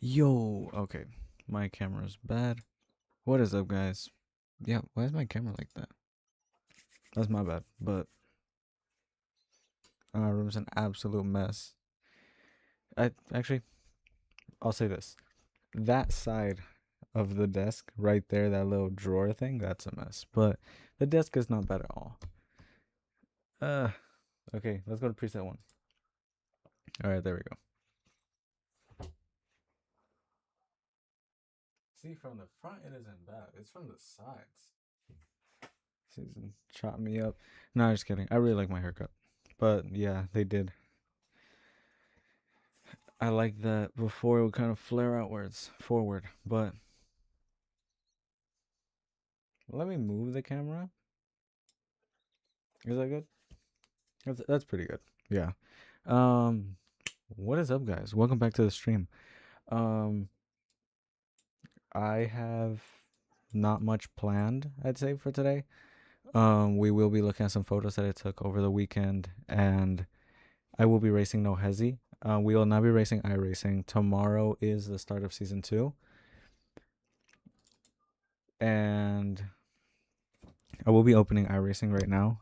Yo, okay. My camera's bad. What is up, guys? Yeah, why is my camera like that? That's my bad. But my room's an absolute mess. I'll say this. That side of the desk right there, that little drawer thing, that's a mess. But the desk is not bad at all. Uh, okay, let's go to preset one. All right, there we go. See, from the front, it isn't bad. It's from the sides. Season chop me up. No, just kidding. I really like my haircut. But yeah, they did. I like that before it would kind of flare outwards, forward. But let me move the camera. Is that good? That's pretty good. Yeah. Um, what is up, guys? Welcome back to the stream. Um, I have not much planned, I'd say, for today. We will be looking at some photos that I took over the weekend, and I will be racing No Hezi. We will not be racing iRacing. Tomorrow is the start of season 2, and I will be opening iRacing right now.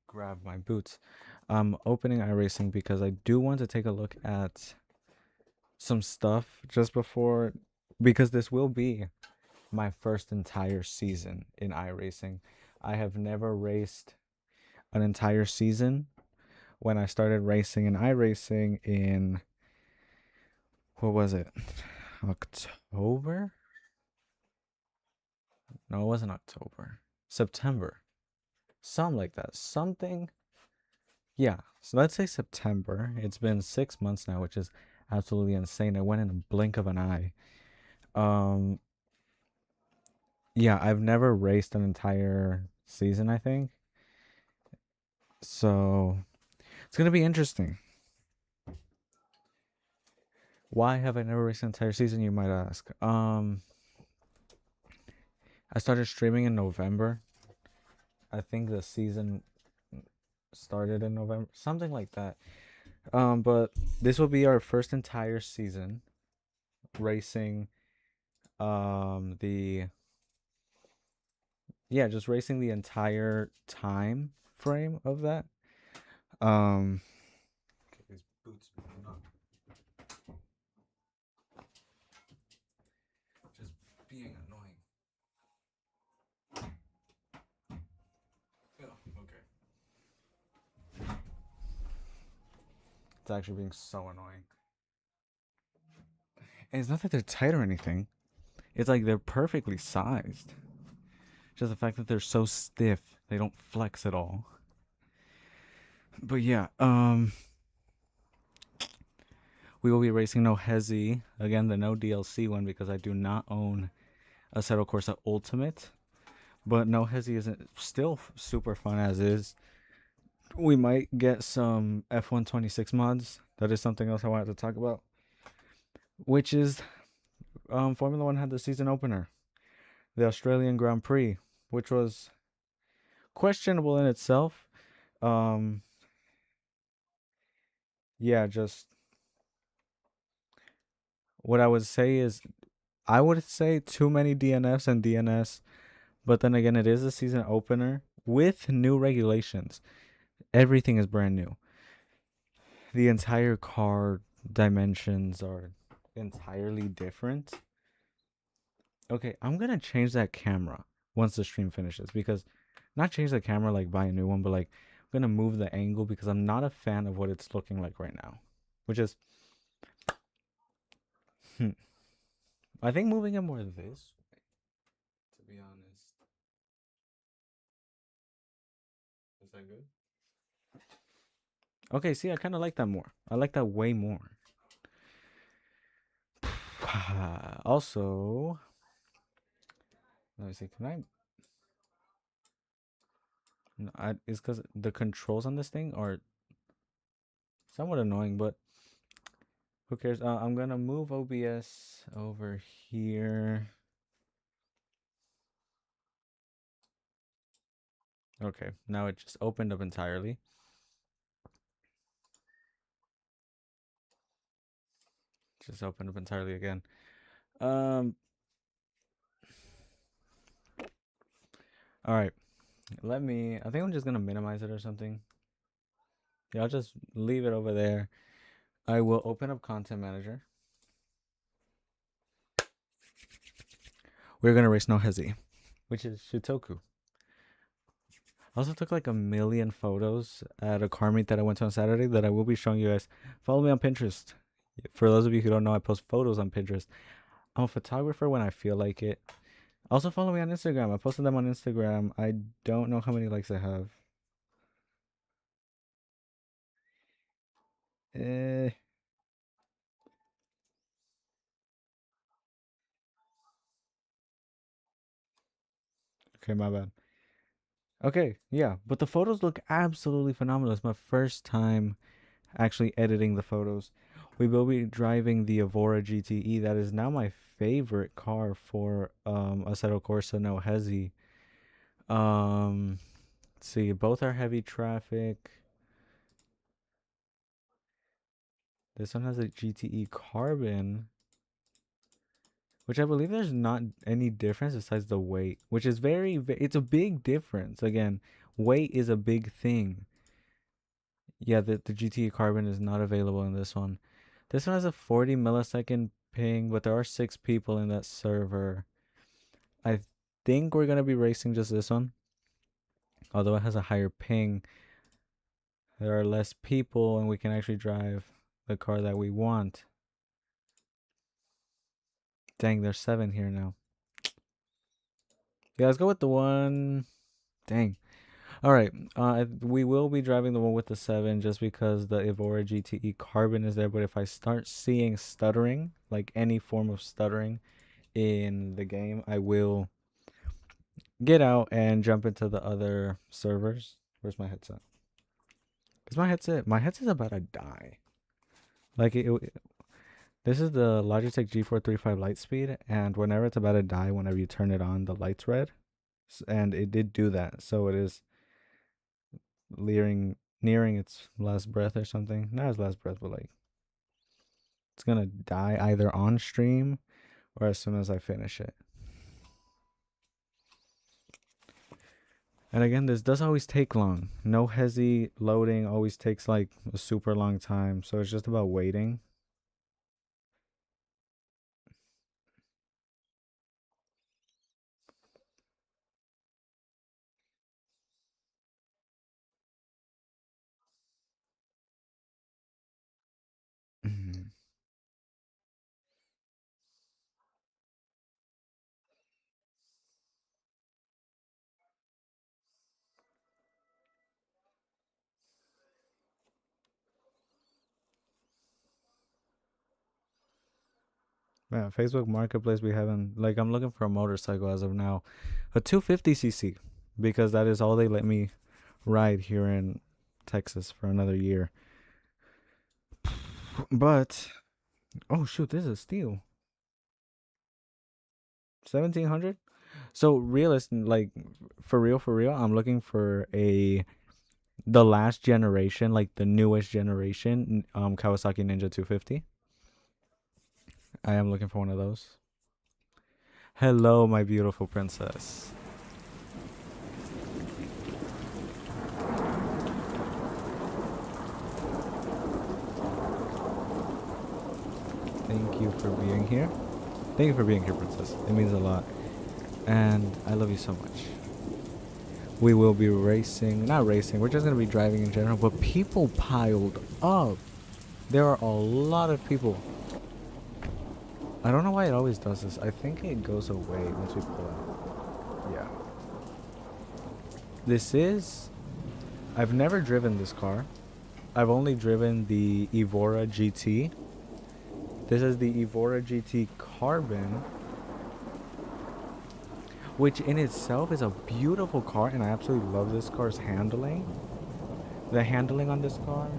Grab my boots. I'm opening iRacing because I do want to take a look at some stuff just before, because this will be my first entire season in iRacing. I have never raced an entire season. When I started racing in iRacing in, what was it? October? No, it wasn't October. September. Something like that. Something. Yeah. So let's say September. It's been 6 months now, which is absolutely insane. It went in a blink of an eye. Um, yeah, I've never raced an entire season, I think. So it's gonna be interesting. Why have I never raced an entire season, you might ask? I started streaming in November. I think the season started in November, something like that. But this will be our first entire season racing the yeah, just racing the entire time frame of that. Um okay, these boots are not just being annoying. Oh, okay. It's actually being so annoying. And it's not that they're tight or anything. It's like they're perfectly sized. Just the fact that they're so stiff, they don't flex at all. But yeah, we will be racing No Hezi again, the no DLC one, because I do not own a Assetto Corsa Ultimate. But No Hezi isn't still super fun as is. We might get some F126 mods. That is something else I wanted to talk about, which is Formula One had the season opener, the Australian Grand Prix, which was questionable in itself. Um, yeah, just what I would say is I would say too many DNFs and DNS, but then again, it is a season opener with new regulations. Everything is brand new. The entire car dimensions are entirely different. Okay, I'm gonna change that camera once the stream finishes, because not change the camera like buy a new one, but like I'm gonna move the angle because I'm not a fan of what it's looking like right now. Which is I think moving it more this way, to be honest. Is that good? Okay, see, I kind of like that more. I like that way more. Also, let me see. Can I? No, it's because the controls on this thing are somewhat annoying, but who cares? I'm gonna move OBS over here. Okay, now it just opened up entirely. just opened up entirely again. Um. All right. Let me. I think I'm just gonna minimize it or something. Yeah, I'll just leave it over there. I will open up Content Manager. We're gonna race No Hezi, which is Shutoku. I also took like a million photos at a car meet that I went to on Saturday that I will be showing you guys. Follow me on Pinterest. For those of you who don't know, I post photos on Pinterest. I'm a photographer when I feel like it. Also follow me on Instagram. I posted them on Instagram. I don't know how many likes I have. Eh, okay, my bad. Okay, yeah, but the photos look absolutely phenomenal. It's my first time actually editing the photos. We will be driving the Evora GTE. That is now my favorite car for Assetto Corsa No Hezi. Let's see, both are heavy traffic. This one has a GTE Carbon, which I believe there's not any difference besides the weight, which is it's a big difference. Again, weight is a big thing. Yeah, the GTE Carbon is not available in this one. This one has a 40 millisecond ping, but there are 6 people in that server. I think we're gonna be racing just this one. Although it has a higher ping, there are less people and we can actually drive the car that we want. Dang, there's 7 here now. Yeah, let's go with the one. Dang. All right. We will be driving the one with the 7 just because the Evora GTE Carbon is there. But if I start seeing stuttering, like any form of stuttering in the game, I will get out and jump into the other servers. Where's my headset? Because my headset's about to die. Like this is the Logitech G435 Lightspeed, and whenever it's about to die, whenever you turn it on, the light's red, and it did do that. So it is nearing its last breath or something. Not its last breath, but like it's gonna die either on stream or as soon as I finish it. And again, this does always take long. No hesi loading always takes like a super long time. So it's just about waiting. Mhm. Yeah, Facebook Marketplace, we haven't, like, I'm looking for a motorcycle as of now. A 250cc, because that is all they let me ride here in Texas for another year. But, oh shoot, this is a steal. 1700. So like for real, I'm looking for the last generation, like the newest generation, Kawasaki Ninja 250. I am looking for one of those. Hello, my beautiful princess. Thank you for being here. Thank you for being here, princess. It means a lot. And I love you so much. We will be racing, not racing, we're just going to be driving in general, but people piled up. There are a lot of people. I don't know why it always does this. I think it goes away once we pull out. Yeah. I've never driven this car. I've only driven the Evora GT. This is the Evora GT Carbon, which in itself is a beautiful car, and I absolutely love this car's handling. The handling on this car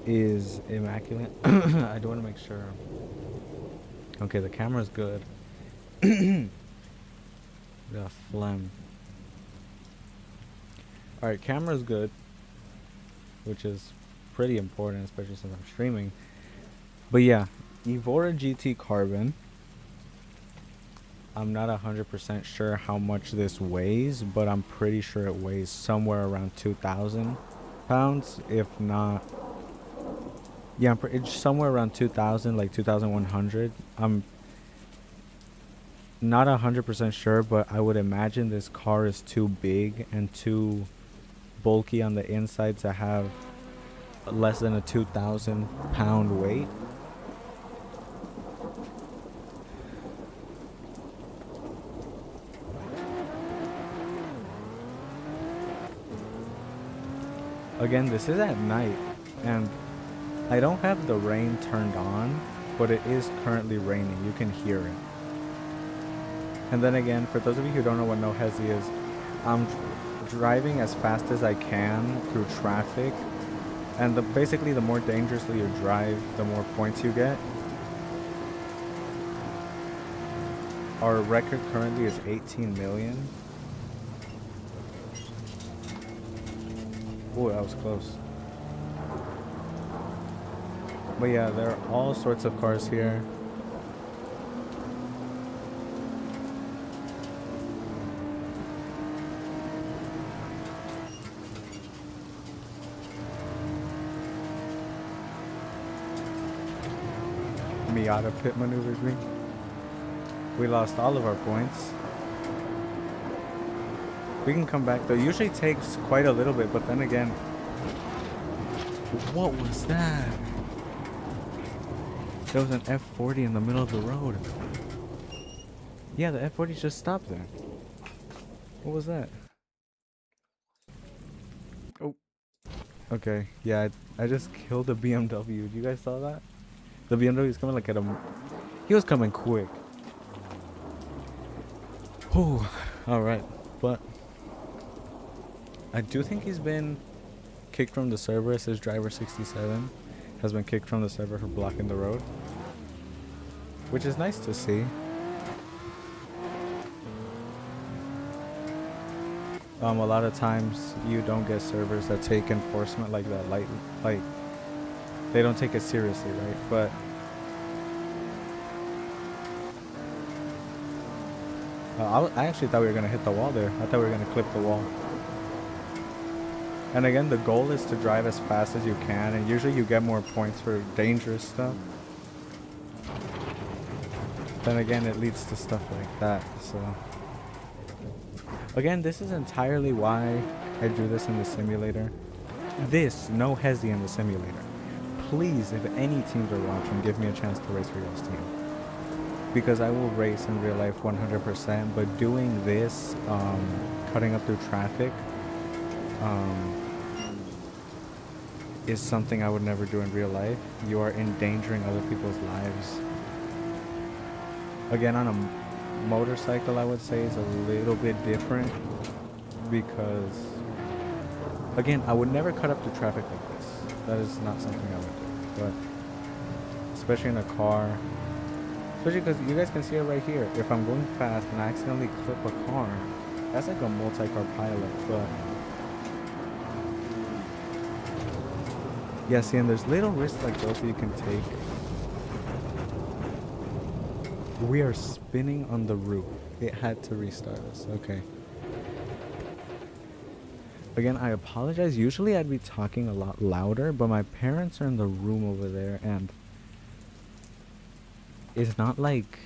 is immaculate. I do want to make sure. Okay, the camera's good. The phlegm. Alright, camera's good, which is pretty important, especially since I'm streaming. But yeah, Evora GT Carbon. I'm not 100% sure how much this weighs, but I'm pretty sure it weighs somewhere around 2,000 pounds, if not. Yeah, it's somewhere around 2,000, like 2,100. I'm not 100% sure, but I would imagine this car is too big and too bulky on the inside to have less than a 2,000 pound weight. Again, this is at night, and I don't have the rain turned on, but it is currently raining. You can hear it. And then again, for those of you who don't know what no hesi is, I'm driving as fast as I can through traffic, and basically the more dangerously you drive, the more points you get. Our record currently is 18 million. Oh, that was close. But yeah, there are all sorts of cars here. Miata pit maneuvered me. We lost all of our points. We can come back though. Usually takes quite a little bit, but then again, what was that? There was an F40 in the middle of the road. Yeah, the F40 just stopped there. What was that? Oh. Okay, yeah, I just killed a BMW. You guys saw that? The BMW is coming like at a... He was coming quick. Whew. Alright, but... I do think he's been kicked from the server. It says driver 67 has been kicked from the server for blocking the road, which is nice to see. A lot of times you don't get servers that take enforcement like that lightly. Like, they don't take it seriously, right? But I actually thought we were gonna hit the wall there. I thought we were gonna clip the wall. And again, the goal is to drive as fast as you can, and usually you get more points for dangerous stuff. Then again, it leads to stuff like that, so... Again, this is entirely why I do this in the simulator. This, no hesi in the simulator. Please, if any teams are watching, give me a chance to race for y'all's team. Because I will race in real life 100%, but doing this, cutting up through traffic, is something I would never do in real life. You are endangering other people's lives. Again, on a motorcycle, I would say is a little bit different because, again, I would never cut up through traffic like this. That is not something I would do. But especially in a car, especially because you guys can see it right here. If I'm going fast and I accidentally clip a car, that's like a multi-car pilot. But yeah, see, and there's little risks like those that you can take. We are spinning on the roof. It had to restart us. Okay. Again, I apologize. Usually I'd be talking a lot louder, but my parents are in the room over there, and it's not like...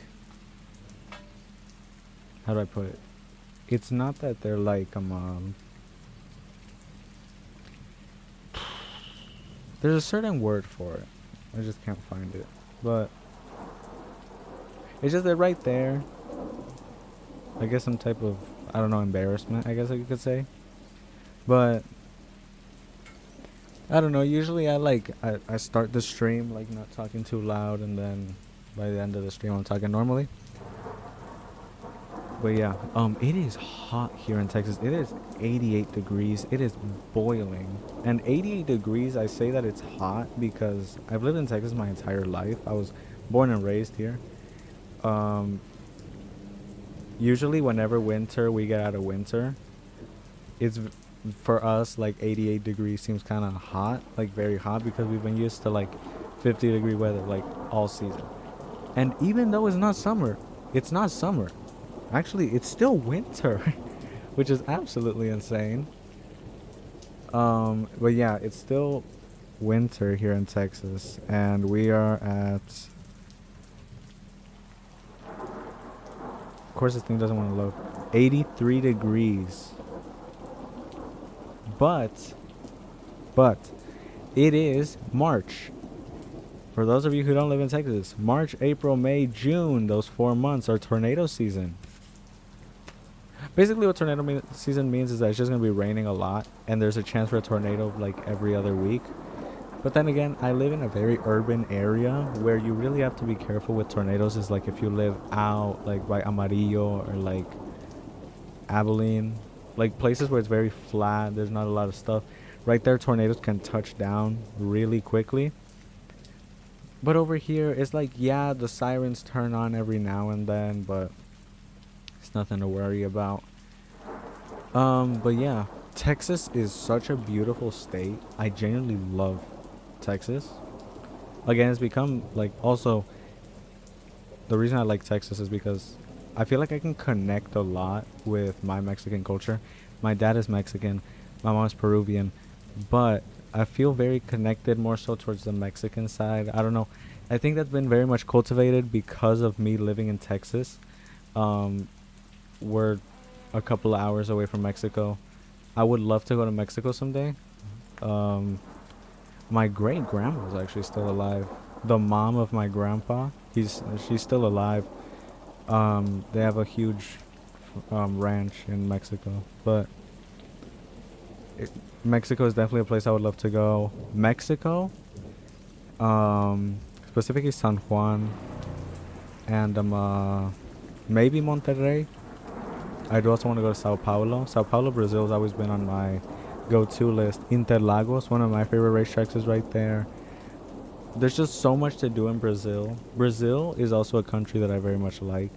How do I put it? It's not that they're like, there's a certain word for it. I just can't find it. But it's just they're right there. I guess some type of, I don't know, embarrassment, I guess you could say. But I don't know, usually I start the stream like not talking too loud, and then by the end of the stream I'm talking normally. But yeah, it is hot here in Texas. It is 88 degrees. It is boiling. And 88 degrees, I say that it's hot because I've lived in Texas my entire life. I was born and raised here. Usually whenever we get out of winter, it's for us like 88 degrees seems kind of hot, like very hot, because we've been used to like 50-degree weather like all season. And even though it's not summer. Actually, it's still winter, which is absolutely insane. But yeah, it's still winter here in Texas, and we are at. Of course, this thing doesn't want to load. 83 degrees. But it is March. For those of you who don't live in Texas, March, April, May, June, those 4 months are tornado season. Basically, what season means is that it's just going to be raining a lot, and there's a chance for a tornado like every other week. But then again, I live in a very urban area where you really have to be careful with tornadoes. Is like if you live out like by Amarillo or like Abilene, like places where it's very flat, there's not a lot of stuff. Right there, tornadoes can touch down really quickly. But over here, it's like, yeah, the sirens turn on every now and then, but it's nothing to worry about. But yeah, Texas is such a beautiful state. I genuinely love Texas. Again, it's become like also the reason I like Texas is because I feel like I can connect a lot with my Mexican culture. My dad is Mexican, my mom is Peruvian, but I feel very connected more so towards the Mexican side. I don't know. I think that's been very much cultivated because of me living in Texas. We're a couple of hours away from Mexico. I would love to go to Mexico someday. My great grandma is actually still alive. The mom of my grandpa, she's still alive. They have a huge ranch in Mexico, but Mexico is definitely a place I would love to go. Mexico, specifically San Juan, and maybe Monterrey. I do also want to go to Sao Paulo. Sao Paulo, Brazil has always been on my go-to list. Interlagos, one of my favorite racetracks, is right there. There's just so much to do in Brazil. Brazil is also a country that I very much like.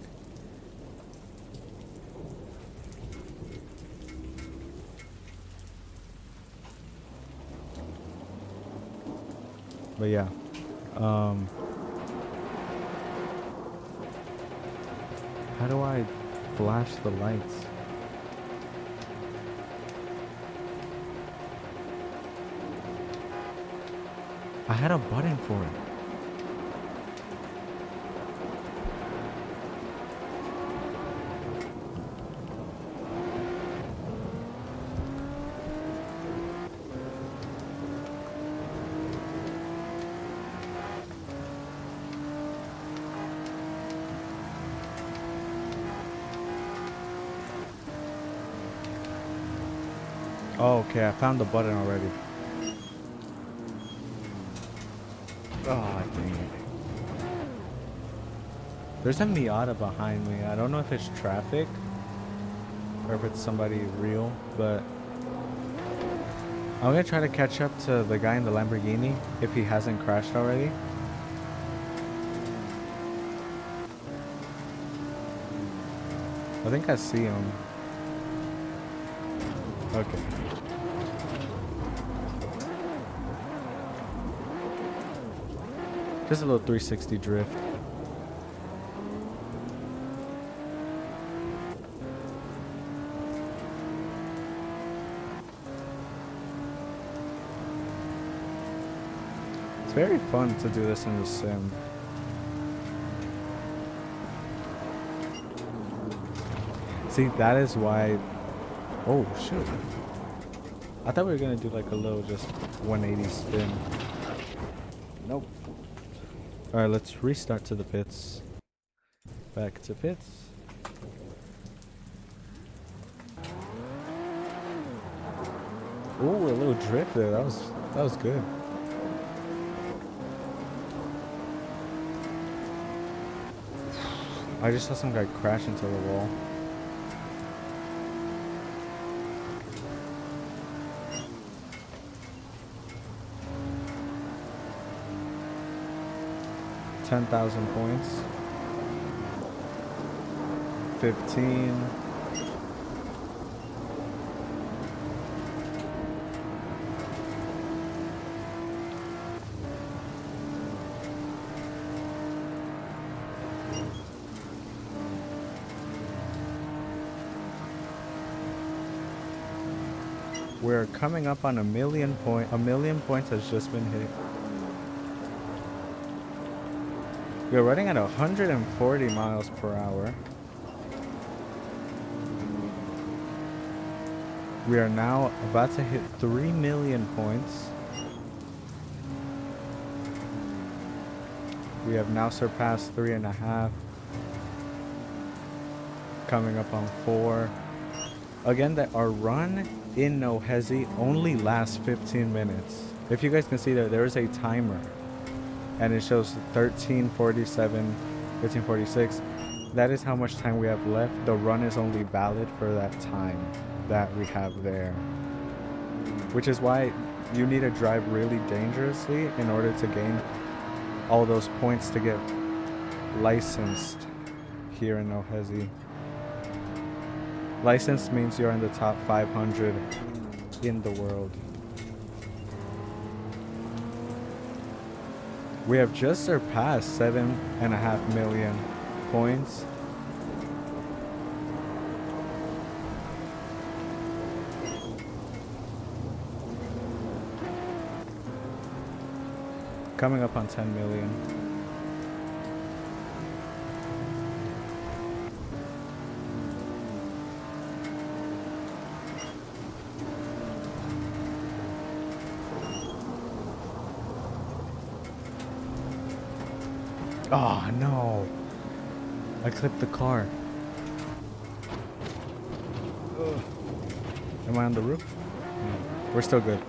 But yeah, how do I flash the lights? I had a button for it. Oh, okay, I found the button already. Oh, dang it. There's a Miata behind me. I don't know if it's traffic or if it's somebody real, but I'm gonna try to catch up to the guy in the Lamborghini if he hasn't crashed already. I think I see him. Okay. Just a little 360 drift. It's very fun to do this in the sim. See, that is why... Oh, shoot. I thought we were going to do like a little just 180 spin. Nope. Alright, let's restart to the pits. Back to pits. Ooh, a little drift there. That was good. I just saw some guy crash into the wall. $10,000 points. 15. We're coming up on a million points has just been hit. We're running at 140 miles per hour. We are now about to hit 3 million points. We have now surpassed 3.5. Coming up on 4. Again, that our run in No Hesi only lasts 15 minutes. If you guys can see there is a timer. And it shows 13:47, 15:46. That is how much time we have left. The run is only valid for that time that we have there. Which is why you need to drive really dangerously in order to gain all those points to get licensed here in No Hesi. Licensed means you're in the top 500 in the world. We have just surpassed 7.5 million points. Coming up on 10 million. Oh no, I clipped the car. Ugh. Am I on the roof? No. We're still good.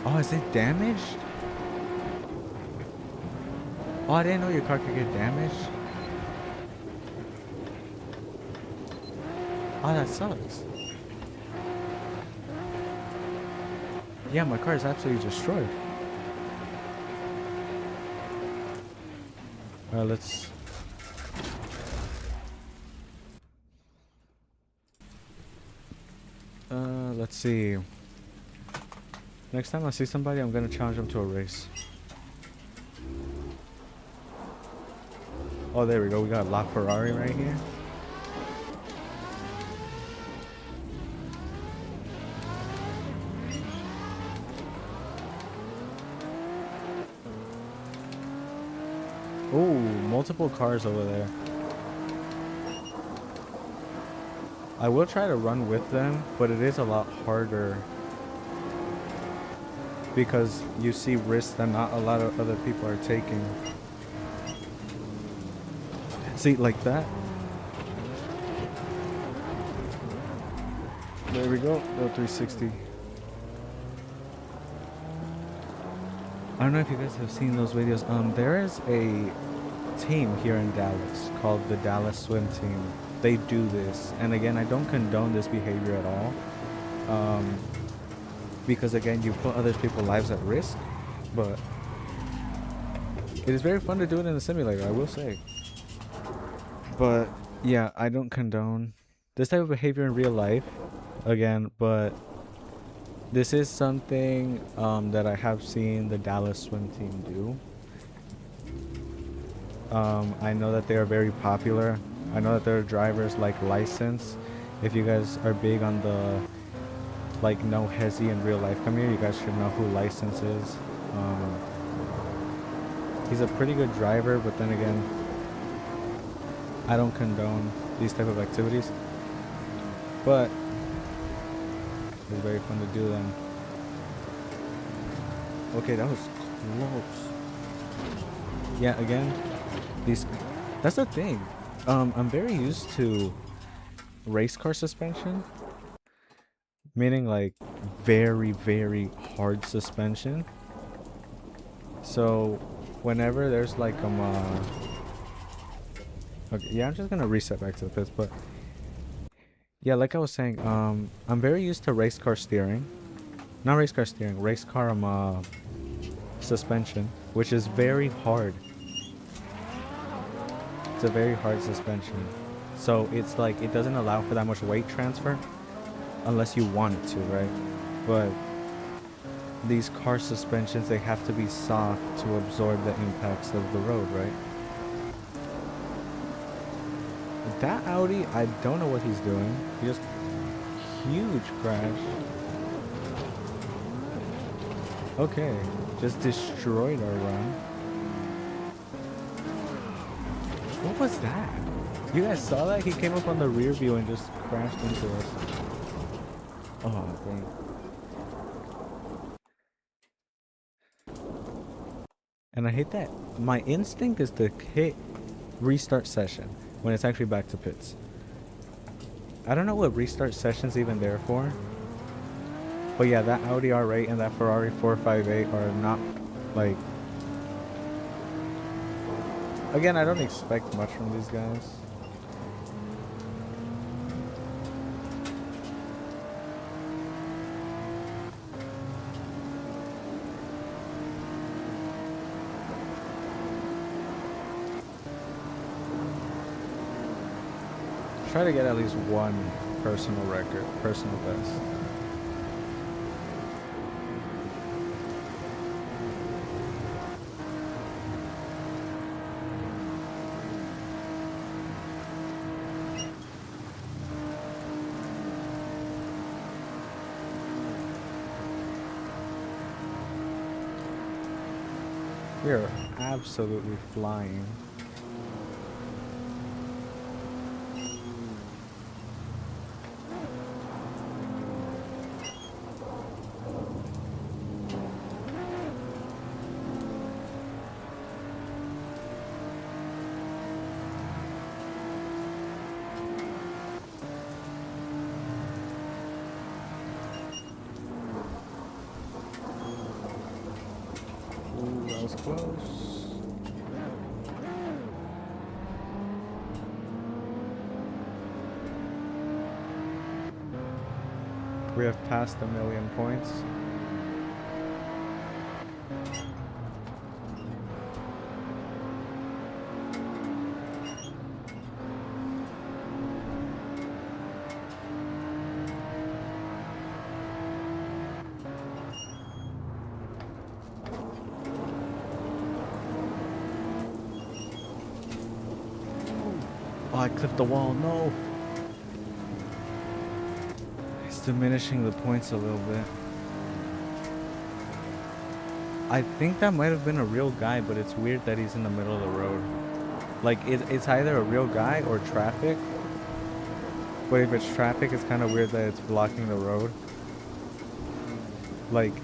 Oh, is it damaged? Oh, I didn't know your car could get damaged. Oh, that sucks. Yeah, my car is absolutely destroyed. Let's... let's see. Next time I see somebody, I'm gonna challenge them to a race. Oh, there we go. We got La Ferrari right here. Ooh, multiple cars over there. I will try to run with them, but it is a lot harder because you see risks that not a lot of other people are taking. See, like that. There we go. The 360. I don't know if you guys have seen those videos. There is a team here in Dallas called the Dallas Swim Team. They do this, and again, I don't condone this behavior at all. Because again, you put other people's lives at risk, but it is very fun to do it in the simulator, I will say. But yeah, I don't condone this type of behavior in real life, again, but this is something that I have seen the Dallas Swim Team do. I know that they are very popular. I know that there are drivers like License. If you guys are big on the like No Hesi in real life community, you guys should know who License is. He's a pretty good driver, but then again, I don't condone these type of activities. But it's very fun to do them. Okay, that was close. Yeah, again, that's the thing. I'm very used to race car suspension, meaning like very, very hard suspension. So whenever there's like okay, yeah, I'm just gonna reset back to the pits, but yeah, like I was saying, I'm very used to race car steering. Not race car steering, race car suspension, which is very hard. It's a very hard suspension. So it's like it doesn't allow for that much weight transfer unless you want it to, right? But these car suspensions, they have to be soft to absorb the impacts of the road, right? That Audi, I don't know what he's doing. He just huge crash. Okay, just destroyed our run. What was that? You guys saw that? He came up on the rear view and just crashed into us. Oh, dang. And I hate that. My instinct is to hit restart session when it's actually back to pits. I don't know what restart session's even there for. But yeah, that Audi R8 and that Ferrari 458 are not, like... Again, I don't expect much from these guys. Try to get at least one personal record, personal best. We are absolutely flying. Ooh, that was close. We have passed 1,000,000 points. Oh, I clipped the wall. No. It's diminishing the points a little bit. I think that might have been a real guy, but it's weird that he's in the middle of the road. Like, it's either a real guy or traffic. But if it's traffic, it's kind of weird that it's blocking the road. Like,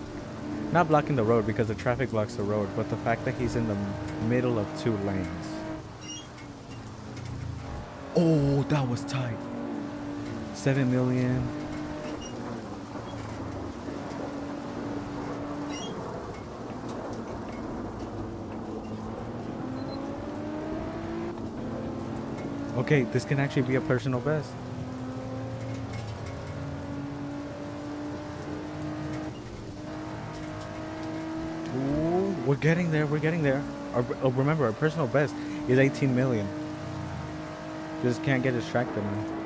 not blocking the road because the traffic blocks the road, but the fact that he's in the middle of two lanes. Oh, that was tight. 7 million. Okay, this can actually be a personal best. Ooh, we're getting there, we're getting there. Remember, our personal best is 18 million. Just can't get distracted, man.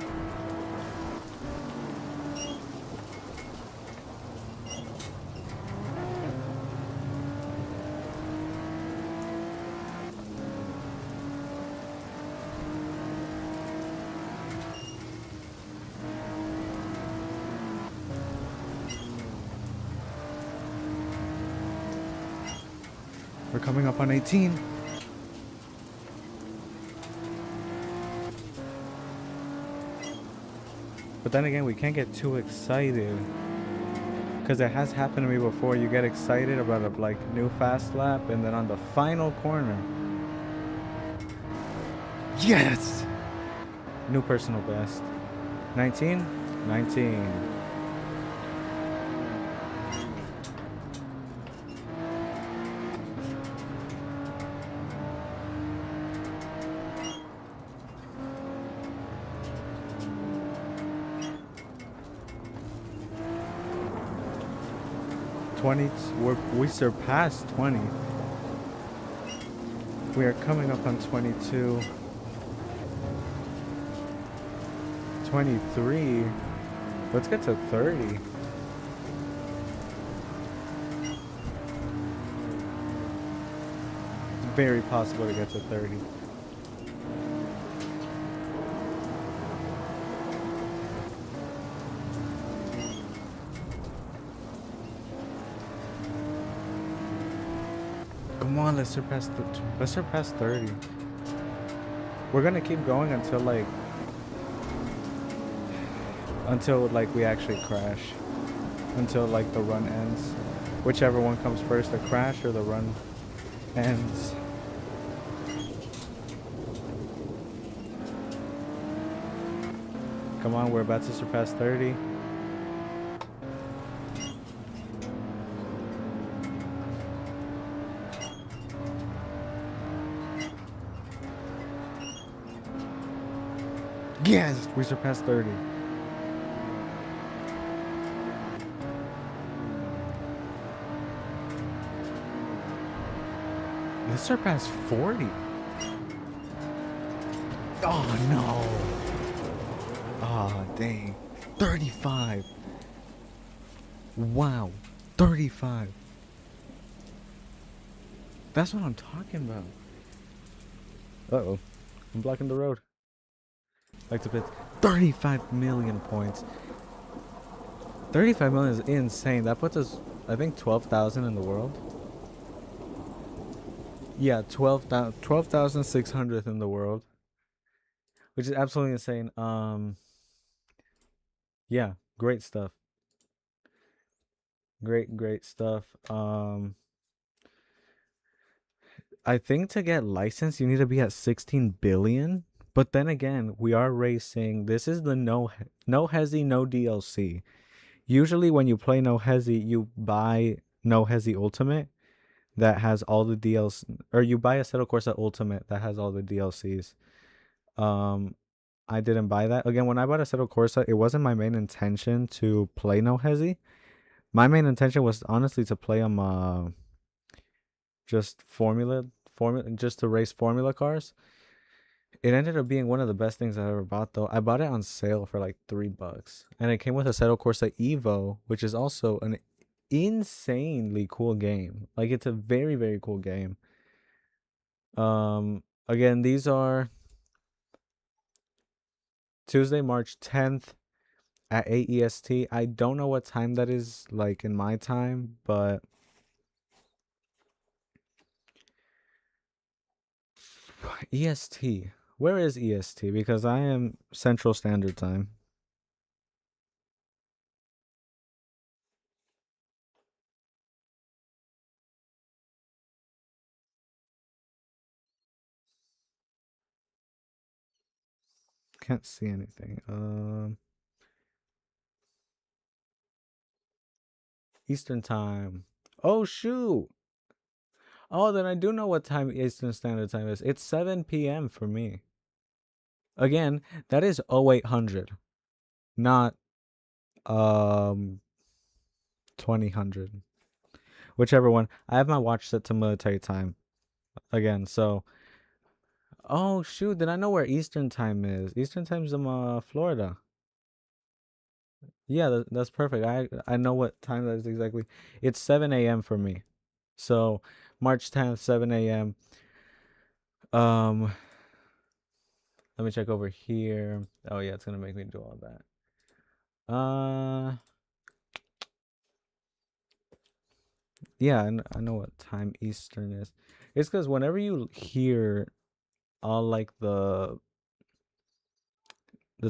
We're coming up on 18. But then again, we can't get too excited. Because it has happened to me before. You get excited about a like new fast lap, and then on the final corner. Yes! New personal best. 19? 19. We surpassed 20. We are coming up on 22. 23. Let's get to 30. very possible to get to 30. Come on, let's surpass 30. We're gonna keep going until like we actually crash. Until like the run ends. Whichever one comes first, the crash or the run ends. Come on, we're about to surpass 30. Yes, we surpassed 30. Let's surpass 40. Oh no. Oh dang. 35. Wow. 35. That's what I'm talking about. Uh-oh. I'm blocking the road. Like to put 35 million points. 35 million is insane. That puts us, I think, 12,000 in the world. Yeah, 12,600th in the world. Which is absolutely insane. Yeah, great stuff. Great stuff. I think to get licensed, you need to be at 16 billion. But then again, we are racing. This is the no hezi, no DLC. Usually, when you play no hezi, you buy no hezi Ultimate that has all the DLC, or you buy a Assetto Corsa Ultimate that has all the DLCs. I didn't buy that. Again, when I bought a Assetto Corsa, it wasn't my main intention to play no hezi. My main intention was honestly to play them just just to race formula cars. It ended up being one of the best things I ever bought though. I bought it on sale for like $3. And it came with a Assetto Corsa Evo, which is also an insanely cool game. Like it's a very cool game. Again, these are Tuesday, March 10th at 8 EST. I don't know what time that is like in my time, but EST. Where is EST? Because I am Central Standard Time. Can't see anything. Eastern Time. Oh shoot. Oh, then I do know what time Eastern Standard Time is. It's 7 p.m. for me. Again, that is 0800, not 2000. Whichever one. I have my watch set to military time again, so oh shoot, then I know where Eastern Time is. Eastern Time's in Florida. Yeah, that's perfect. I know what time that is exactly. It's 7 a.m. for me. So March 10th, 7 a.m. Um, let me check over here. Oh yeah, it's gonna make me do all that. Yeah, I know what time Eastern is. It's because whenever you hear all like the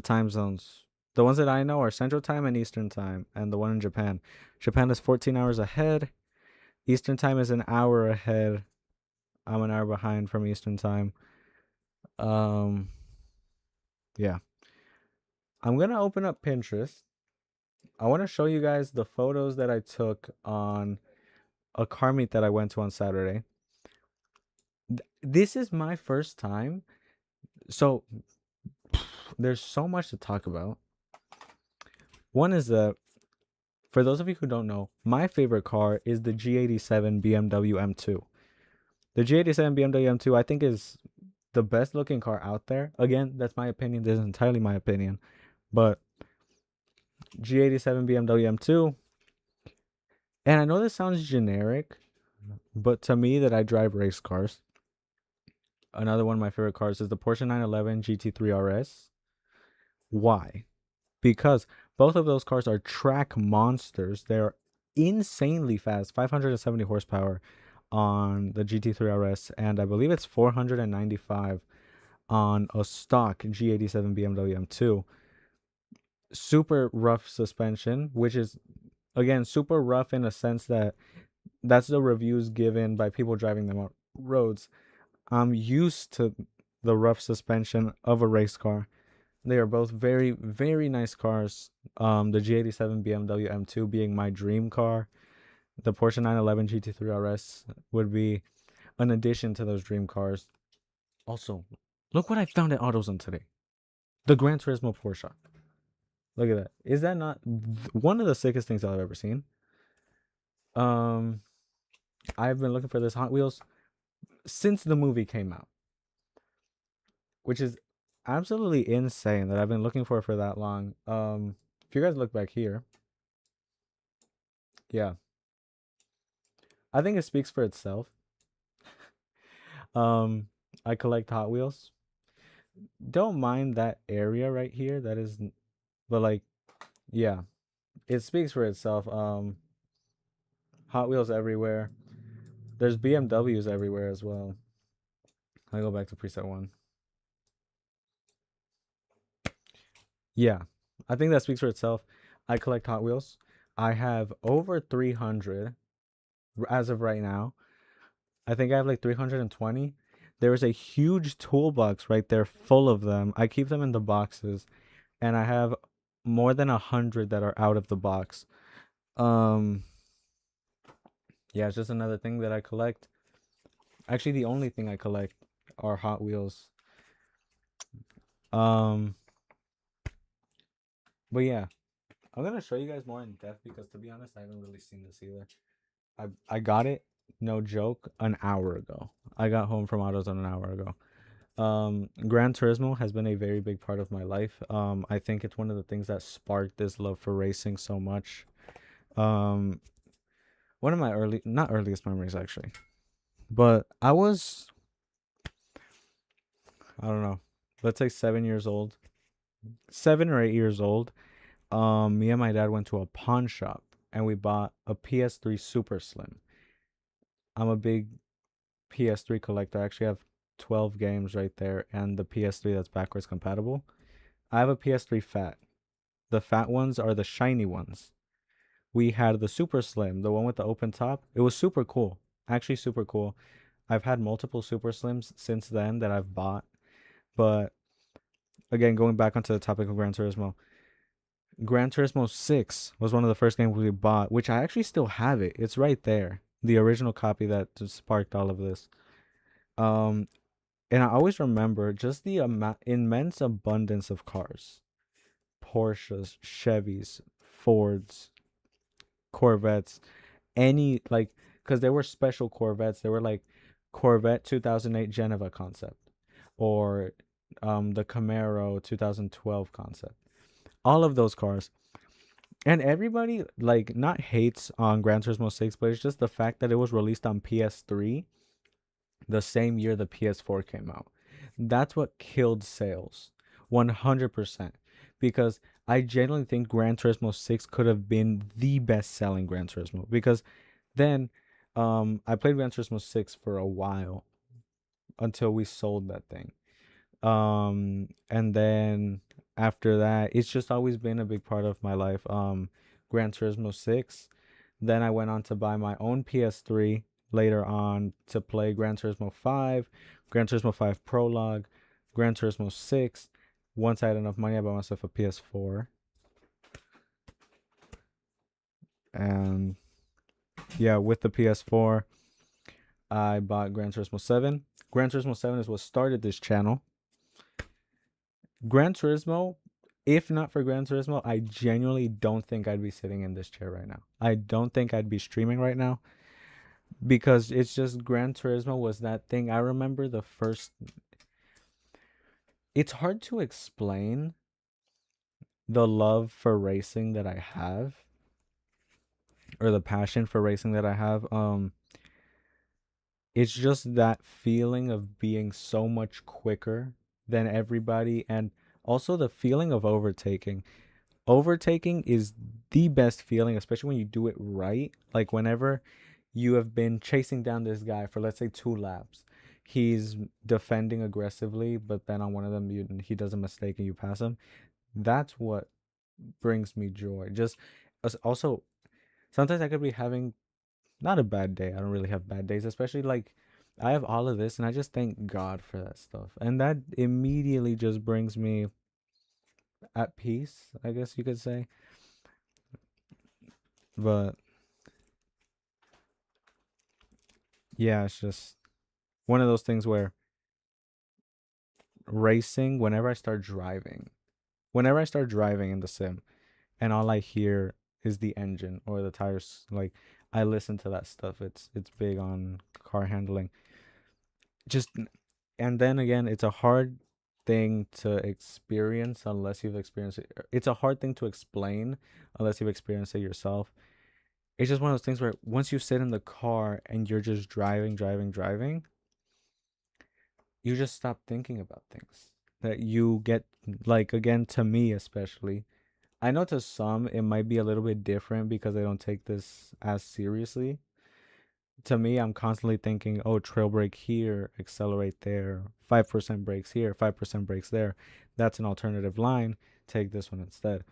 time zones, the ones that I know are Central Time and Eastern Time, and the one in Japan. Japan is 14 hours ahead. Eastern Time is an hour ahead. I'm an hour behind from Eastern Time. Um, yeah. I'm gonna open up Pinterest. I want to show you guys the photos that I took on a car meet that I went to on Saturday. This is my first time, so there's so much to talk about. One is that, for those of you who don't know, my favorite car is the G87 BMW M2. The G87 BMW M2, I think, is the best looking car out there. Again, that's my opinion. This is entirely my opinion. But G87 BMW M2, and I know this sounds generic, but to me, that I drive race cars. another one of my favorite cars is the Porsche 911 GT3 RS. Why? Because both of those cars are track monsters. They're insanely fast, 570 horsepower on the GT3 RS, and I believe it's 495 on a stock G87 BMW M2. Super rough suspension, which is again super rough in a sense that that's the reviews given by people driving them on roads. I'm used to the rough suspension of a race car. They are both very, very nice cars. The G87 BMW M2 being my dream car. The Porsche 911 GT3 RS would be an addition to those dream cars. Also, look what I found at AutoZone today. The Gran Turismo Porsche. Look at that. Is that not one of the sickest things I've ever seen? Um, I've been looking for this Hot Wheels since the movie came out, which is absolutely insane that I've been looking for that long. If you guys look back here, yeah, I think it speaks for itself. Um, I collect Hot Wheels. Don't mind that area right here. That is, but like, yeah, it speaks for itself. Hot Wheels everywhere. There's BMWs everywhere as well. I go back to preset one. Yeah, I think that speaks for itself. I collect Hot Wheels. I have over 300 as of right now. I think I have like 320. There is a huge toolbox right there full of them. I keep them in the boxes, and I have more than 100 that are out of the box. Um, yeah, it's just another thing that I collect. Actually, the only thing I collect are Hot Wheels. Um, but yeah, I'm gonna show you guys more in depth because to be honest, I haven't really seen this either. I got it, no joke, an hour ago. I got home from AutoZone an hour ago. Gran Turismo has been a very big part of my life. I think it's one of the things that sparked this love for racing so much. Um, one of my not earliest memories actually, but I don't know, let's say 7 years old, 7 or 8 years old. Me and my dad went to a pawn shop and we bought a PS3 Super Slim. I'm a big PS3 collector. I actually have 12 games right there and the PS3 that's backwards compatible. I have a PS3 Fat. The fat ones are the shiny ones. We had the Super Slim, the one with the open top. It was super cool. Actually, super cool. I've had multiple Super Slims since then that I've bought. But again, going back onto the topic of Gran Turismo, Gran Turismo 6 was one of the first games we bought, which I actually still have it. It's right there. The original copy that just sparked all of this. Um, and I always remember just the immense abundance of cars. Porsches, Chevys, Fords, Corvettes, any like because there were special Corvettes. There were like Corvette 2008 Geneva concept or the Camaro 2012 concept. All of those cars. And everybody like not hates on Gran Turismo 6, but it's just the fact that it was released on PS3 the same year the PS4 came out. That's what killed sales. 100%. Because I genuinely think Gran Turismo 6 could have been the best selling Gran Turismo because then I played Gran Turismo 6 for a while until we sold that thing. And then after that, it's just always been a big part of my life. Gran Turismo 6. Then I went on to buy my own PS3 later on to play Gran Turismo 5, Gran Turismo 5 Prologue, Gran Turismo 6. Once I had enough money, I bought myself a PS4. And yeah, with the PS4, I bought Gran Turismo 7. Gran Turismo 7 is what started this channel. Gran Turismo, if not for Gran Turismo, I genuinely don't think I'd be sitting in this chair right now. I don't think I'd be streaming right now because it's just Gran Turismo was that thing. I remember the first. It's hard to explain the love for racing that I have or the passion for racing that I have. it's just that feeling of being so much quicker than everybody, and also the feeling of overtaking. Overtaking is the best feeling, especially when you do it right. Like whenever you have been chasing down this guy for, let's say, 2 laps, he's defending aggressively, but then on one of them he does a mistake and you pass him. That's what brings me joy. Just also, sometimes I could be having not a bad day. I don't really have bad days, especially like I have all of this, and I just thank God for that stuff. And that immediately just brings me at peace, I guess you could say. But yeah, it's just one of those things where racing, whenever I start driving in the sim, and all I hear is the engine or the tires, like I listen to that stuff. It's big on car handling. Just and then again, it's a hard thing to experience unless you've experienced it. It's a hard thing to explain unless you've experienced it yourself. It's just one of those things where once you sit in the car and you're just driving, you just stop thinking about things. That you get, like, again, to me especially. I know to some it might be a little bit different because they don't take this as seriously. To me, I'm constantly thinking, oh, trail brake here, accelerate there, 5% brakes here, 5% brakes there. That's an alternative line. Take this one instead.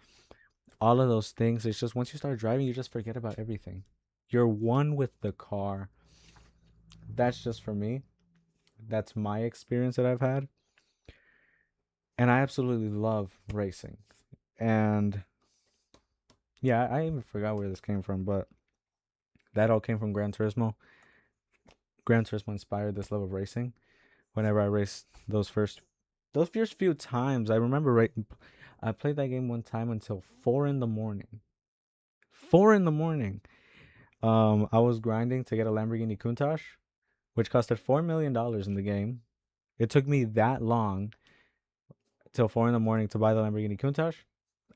All of those things, it's just once you start driving, you just forget about everything. You're one with the car. That's just for me. That's my experience that I've had. And I absolutely love racing. And yeah, I even forgot where this came from, but that all came from Gran Turismo. Gran Turismo inspired this love of racing. Whenever I raced those first few times, I remember I played that game one time until 4 in the morning. 4 in the morning. I was grinding to get a Lamborghini Countach, which costed $4 million in the game. It took me that long till 4 in the morning to buy the Lamborghini Countach,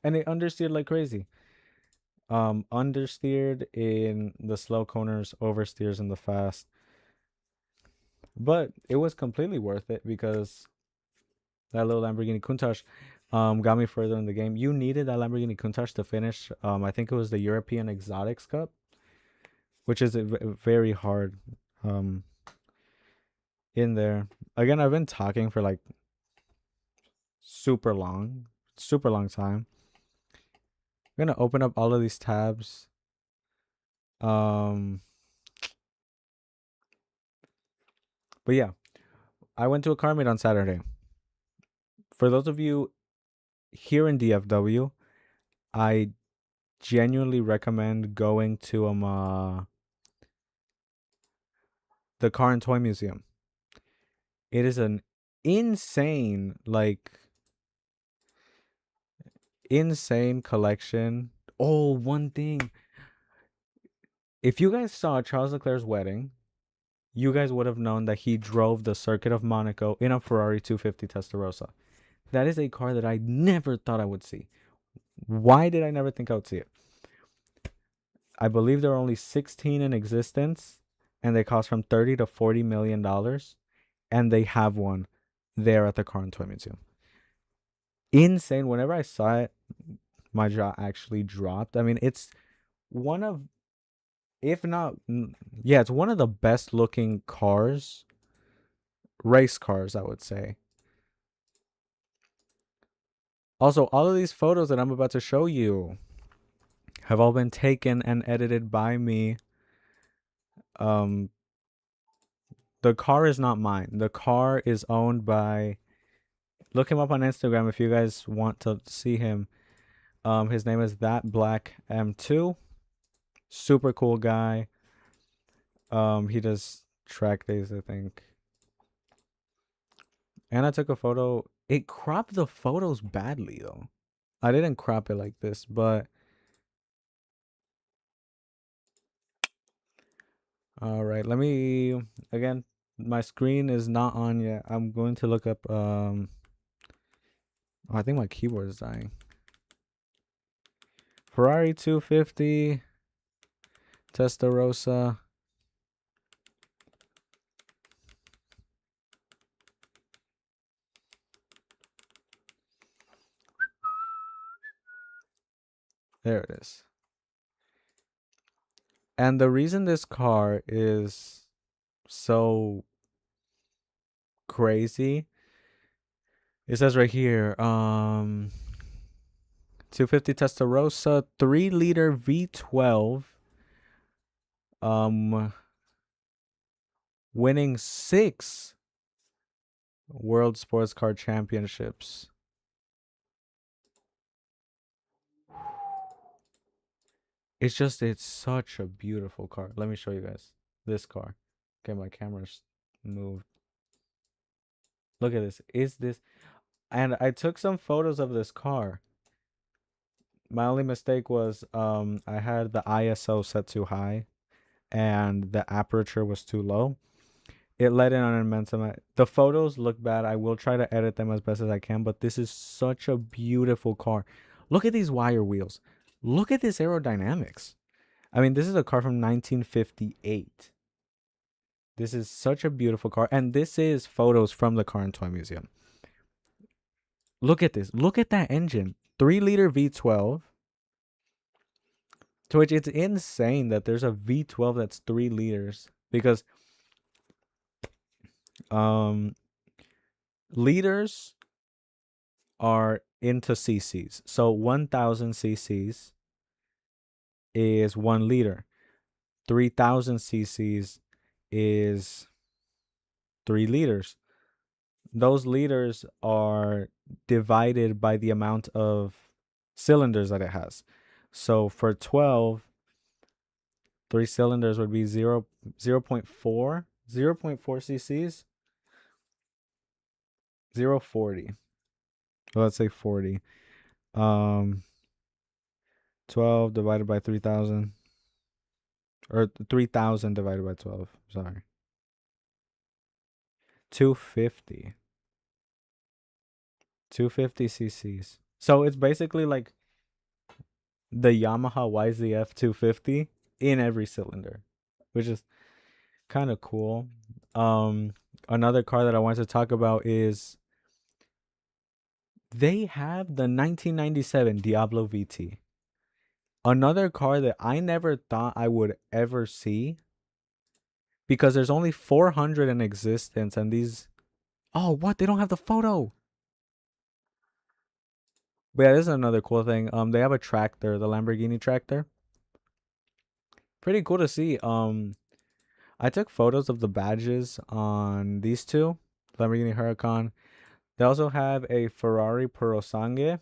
and it understeered like crazy. Understeered in the slow corners, oversteers in the fast, but it was completely worth it because that little Lamborghini Countach got me further in the game. You needed that Lamborghini Countach to finish. I think it was the European Exotics Cup, which is very hard um, in there. Again, I've been talking for like super long time. I'm gonna open up all of these tabs. Um, but yeah, I went to a car meet on Saturday. For those of you here in DFW, I genuinely recommend going to the Car and Toy Museum. It is an insane, like, insane collection. Oh, one thing. If you guys saw Charles Leclerc's wedding, you guys would have known that he drove the Circuit of Monaco in a Ferrari 250 Testarossa. That is a car that I never thought I would see. Why did I never think I would see it? I believe there are only 16 in existence, and they cost from 30 to 40 million dollars, and they have one there at the Car and Toy Museum. Insane. Whenever I saw it, my jaw actually dropped. I mean, it's one of, if not, yeah, it's one of the best looking cars, race cars, I would say. Also, all of these photos that I'm about to show you have all been taken and edited by me. Um, the car is not mine. The car is owned by, look him up on Instagram if you guys want to see him. His name is That Black M2. Super cool guy. He does track days, I think. And I took a photo. It cropped the photos badly though. I didn't crop it like this, but all right. Let me again. My screen is not on yet. I'm going to look up. Oh, I think my keyboard is dying. Ferrari 250 Testarossa. There it is. And the reason this car is so crazy, it says right here, 250 Testarossa, 3-liter V12, um, winning 6 World Sports Car Championships. It's such a beautiful car. Let me show you guys this car. Okay, my camera's moved. Look at this. Is this? And I took some photos of this car. My only mistake was I had the ISO set too high and the aperture was too low. It let in on an immense amount. The photos look bad. I will try to edit them as best as I can, but this is such a beautiful car. Look at these wire wheels. Look at this aerodynamics. I mean, this is a car from 1958. This is such a beautiful car. And this is photos from the Car and Toy Museum. Look at this. Look at that engine. 3-liter V12. To which it's insane that there's a V12 that's 3 liters. Because liters are into cc's. So 1,000 cc's is 1 liter. 3,000 cc's is 3 liters. Those liters are divided by the amount of cylinders that it has. So for 12, 3 cylinders would be 0.4 cc's. 0.40. Well, let's say 40. 12 divided by 3,000. Or 3,000 divided by 12. Sorry. 250. 250 cc's. So it's basically like the Yamaha YZF 250 in every cylinder, which is kind of cool. Another car that I wanted to talk about is they have the 1997 Diablo VT. Another car that I never thought I would ever see because there's only 400 in existence and these... Oh, what? They don't have the photo. But yeah, this is another cool thing. They have a tractor, the Lamborghini tractor. Pretty cool to see. I took photos of the badges on these two, Lamborghini Huracan. They also have a Ferrari Purosangue.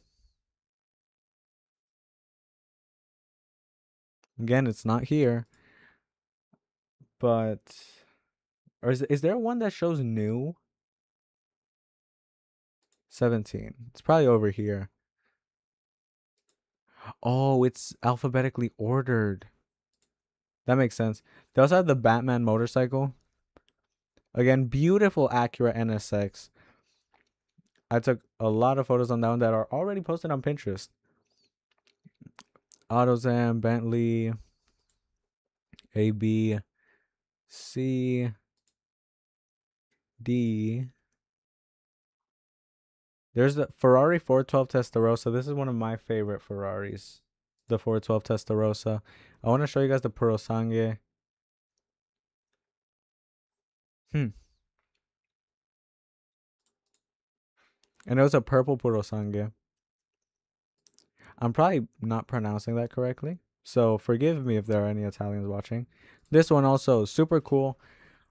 Again, it's not here. But or is there one that shows new? 17. It's probably over here. Oh, it's alphabetically ordered. That makes sense. They also have the Batman motorcycle. Again, beautiful Acura NSX. I took a lot of photos on that one that are already posted on Pinterest. AutoZam, Bentley, A, B, C, D. There's the Ferrari 412 Testarossa. This is one of my favorite Ferraris. The 412 Testarossa. I want to show you guys the Purosangue. And it was a purple Purosangue. I'm probably not pronouncing that correctly, so forgive me if there are any Italians watching. This one also super cool.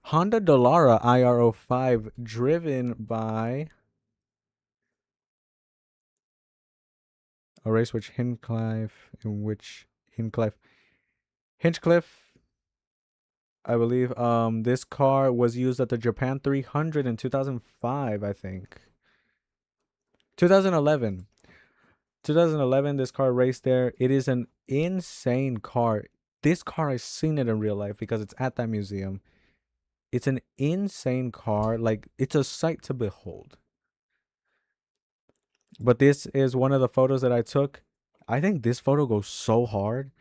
Honda Dallara IR05 driven by a race which Hinchcliffe, I believe. This car was used at the Japan 300 in 2005, I think. 2011. 2011, this car raced there. It is an insane car. This car, I've seen it in real life because it's at that museum. It's an insane car. Like, it's a sight to behold. But this is one of the photos that I took. I think this photo goes so hard.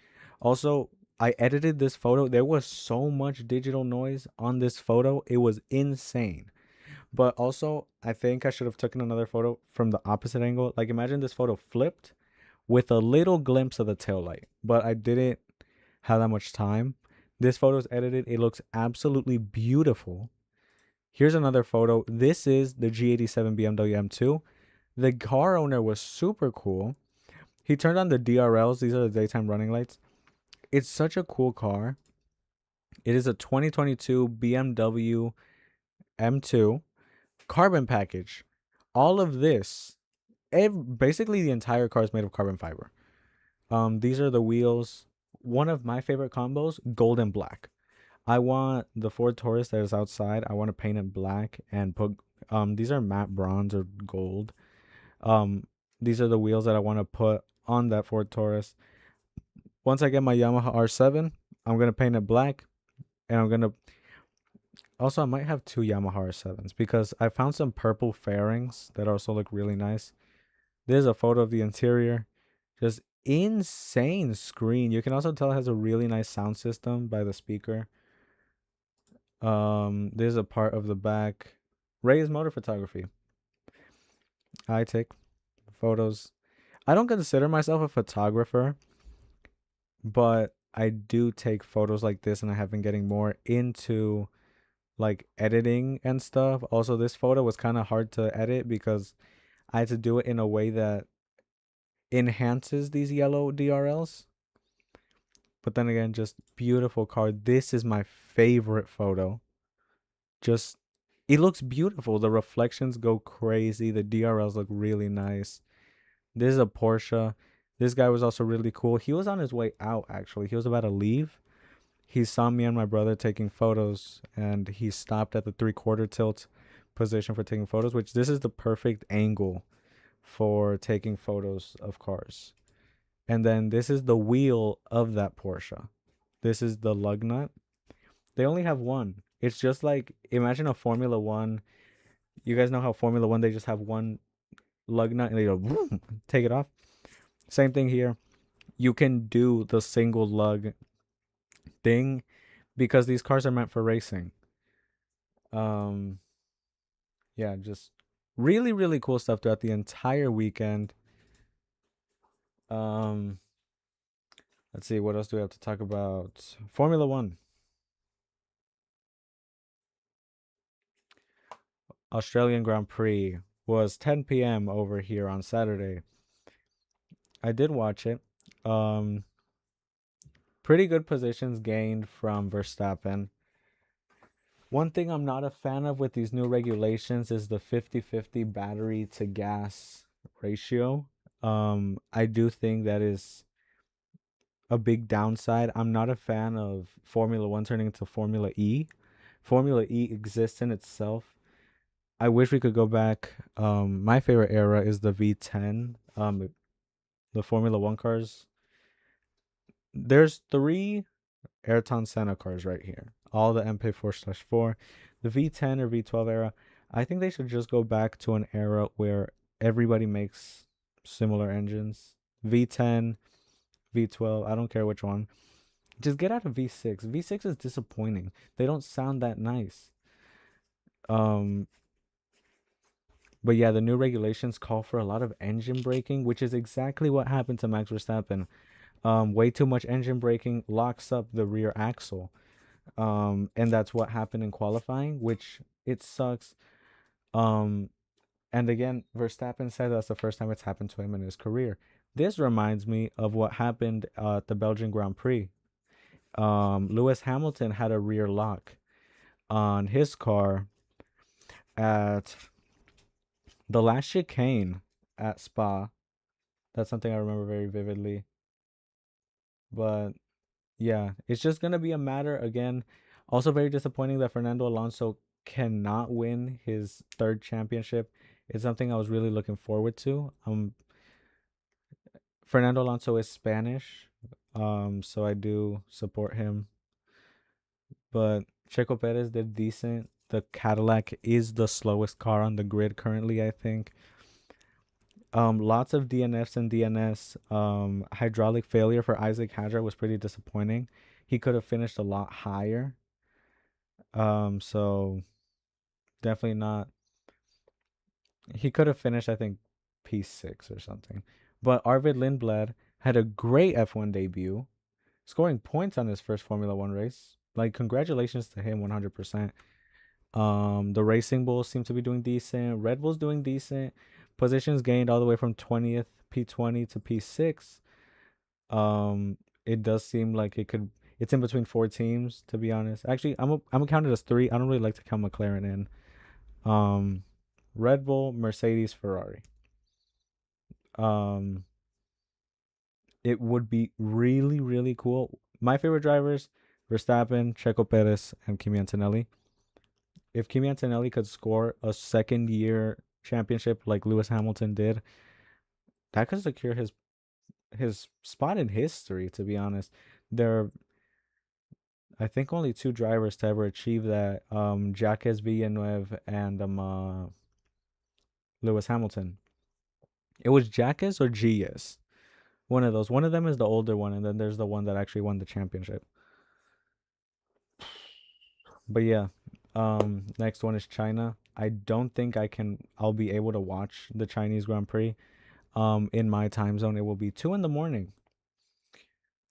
Also, I edited this photo. There was so much digital noise on this photo. It was insane. But also, I think I should have taken another photo from the opposite angle. Like, imagine this photo flipped with a little glimpse of the taillight, but I didn't have that much time. This photo is edited. It looks absolutely beautiful. Here's another photo. This is the G87 BMW M2. The car owner was super cool. He turned on the DRLs. These are the daytime running lights. It's such a cool car. It is a 2022 BMW M2 carbon package. All of this, basically the entire car is made of carbon fiber. These are the wheels. One of my favorite combos, gold and black. I want the Ford Taurus that is outside. I want to paint it black and put. These are matte bronze or gold. Um, these are the wheels that I want to put on that Ford Taurus. Once I get my Yamaha R7, I'm gonna paint it black, and I'm gonna. Also, I might have two Yamaha R7s because I found some purple fairings that also look really nice. There's a photo of the interior. Just insane screen. You can also tell it has a really nice sound system by the speaker. There's a part of the back. Ray's motor photography. I take photos. I don't consider myself a photographer, but I do take photos like this, and I have been getting more into like editing and stuff. Also, this photo was kind of hard to edit because I had to do it in a way that enhances these yellow DRLs. But then again, just beautiful car. This is my favorite photo. Just it looks beautiful. The reflections go crazy. The DRLs look really nice. This is a Porsche. This guy was also really cool. He was on his way out actually. He was about to leave. He saw me and my brother taking photos, and he stopped at the 3/4 tilt position for taking photos, which this is the perfect angle for taking photos of cars. And then this is the wheel of that Porsche. This is the lug nut. They only have one. It's just like imagine a Formula One. You guys know how Formula One they just have one lug nut and they go boom, take it off. Same thing here. You can do the single lug thing because these cars are meant for racing. Um, yeah, just really really cool stuff throughout the entire weekend. Um, let's see what else do we have to talk about. Formula One, Australian Grand Prix was 10 p.m. over here on Saturday. I did watch it. Um, Pretty good positions gained from Verstappen. One thing I'm not a fan of with these new regulations is the 50-50 battery to gas ratio. I do think that is a big downside. I'm not a fan of Formula One turning into Formula E. Formula E exists in itself. I wish we could go back. My favorite era is the V10. The Formula One cars. There's three Ayrton Senna cars right here. All the MP4/4, the V10 or V12 era. I think they should just go back to an era where everybody makes similar engines. V10, V12, I don't care which one. Just get out of V6. V6 is disappointing. They don't sound that nice. Um, but yeah, the new regulations call for a lot of engine braking, which is exactly what happened to Max Verstappen. Way too much engine braking locks up the rear axle. And that's what happened in qualifying, which it sucks. Um, and again, Verstappen said that's the first time it's happened to him in his career. This reminds me of what happened at the Belgian Grand Prix. Lewis Hamilton had a rear lock on his car at the last chicane at Spa. That's something I remember very vividly. But yeah, it's just gonna be a matter again. Also, very disappointing that Fernando Alonso cannot win his third championship. It's something I was really looking forward to. Fernando Alonso is Spanish, so I do support him. But Checo Perez did decent. The Cadillac is the slowest car on the grid currently, I think. Lots of DNFs and DNS. Hydraulic failure for Isaac Hadjar was pretty disappointing. He could have finished a lot higher. So definitely not. He could have finished, I think, P6 or something. But Arvid Lindblad had a great F1 debut, scoring points on his first Formula One race. Like, congratulations to him, 100%. The Racing Bulls seem to be doing decent. Red Bull's doing decent. Positions gained all the way from 20th P20 to P6. It does seem like it's in between four teams, to be honest. Actually, I'm gonna count it as three. I don't really like to count McLaren in. Um, Red Bull, Mercedes, Ferrari. Um, it would be really, really cool. My favorite drivers: Verstappen, Checo Perez, and Kimi Antonelli. If Kimi Antonelli could score a second year championship like Lewis Hamilton did, that could secure his spot in history. To be honest, there are, I think, only two drivers to ever achieve that: Jacques Villeneuve and Lewis Hamilton. It was Jacques or Gias. One of those. One of them is the older one, and then there's the one that actually won the championship. But yeah, next one is China. I don't think I'll be able to watch the Chinese Grand Prix. In my time zone, it will be 2 in the morning.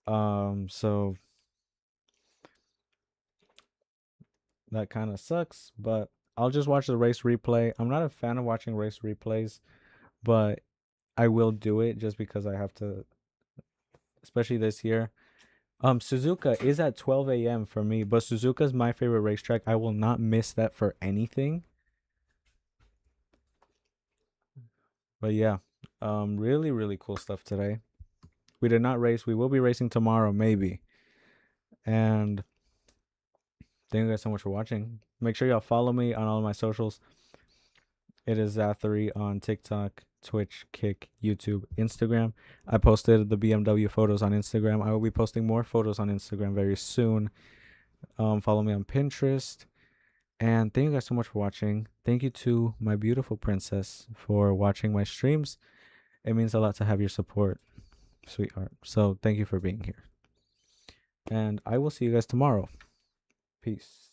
So that kind of sucks, but I'll just watch the race replay. I'm not a fan of watching race replays, but I will do it just because I have to, especially this year. Suzuka is at 12 a.m. for me, but Suzuka is my favorite racetrack. I will not miss that for anything. But yeah, really, really cool stuff today. We did not race. We will be racing tomorrow, maybe. And thank you guys so much for watching. Make sure y'all follow me on all of my socials. It is Zathary on TikTok, Twitch, Kick, YouTube, Instagram. I posted the BMW photos on Instagram. I will be posting more photos on Instagram very soon. Follow me on Pinterest. And thank you guys so much for watching. Thank you to my beautiful princess for watching my streams. It means a lot to have your support, sweetheart. So thank you for being here. And I will see you guys tomorrow. Peace.